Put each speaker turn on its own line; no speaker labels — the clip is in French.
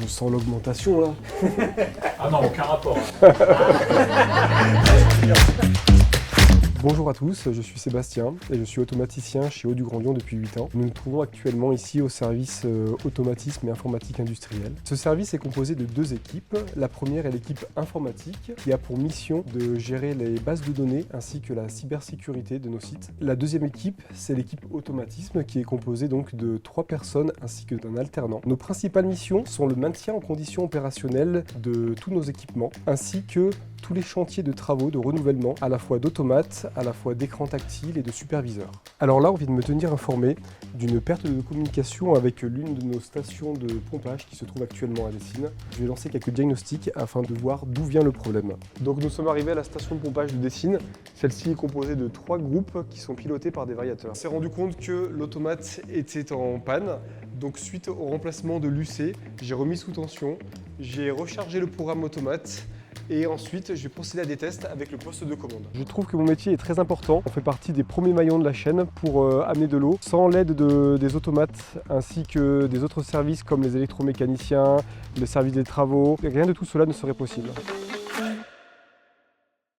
Je sens l'augmentation là.
Ah non, aucun rapport.
Bonjour à tous, je suis Sébastien et je suis automaticien chez Haut du Grand Lyon depuis 8 ans. Nous nous trouvons actuellement ici au service automatisme et informatique industrielle. Ce service est composé de deux équipes. La première est l'équipe informatique qui a pour mission de gérer les bases de données ainsi que la cybersécurité de nos sites. La deuxième équipe, c'est l'équipe automatisme qui est composée donc de 3 personnes ainsi que d'un alternant. Nos principales missions sont le maintien en condition opérationnelle de tous nos équipements ainsi que tous les chantiers de travaux de renouvellement, à la fois d'automates, à la fois d'écrans tactiles et de superviseurs. Alors là, on vient de me tenir informé d'une perte de communication avec l'une de nos stations de pompage qui se trouve actuellement à Dessines. Je vais lancer quelques diagnostics afin de voir d'où vient le problème. Donc nous sommes arrivés à la station de pompage de Dessines. Celle-ci est composée de 3 groupes qui sont pilotés par des variateurs. On s'est rendu compte que l'automate était en panne. Donc suite au remplacement de l'UC, j'ai remis sous tension, j'ai rechargé le programme automate. Et ensuite, je vais procéder à des tests avec le poste de commande. Je trouve que mon métier est très important. On fait partie des premiers maillons de la chaîne pour amener de l'eau. Sans l'aide des automates ainsi que des autres services comme les électromécaniciens, le service des travaux, rien de tout cela ne serait possible.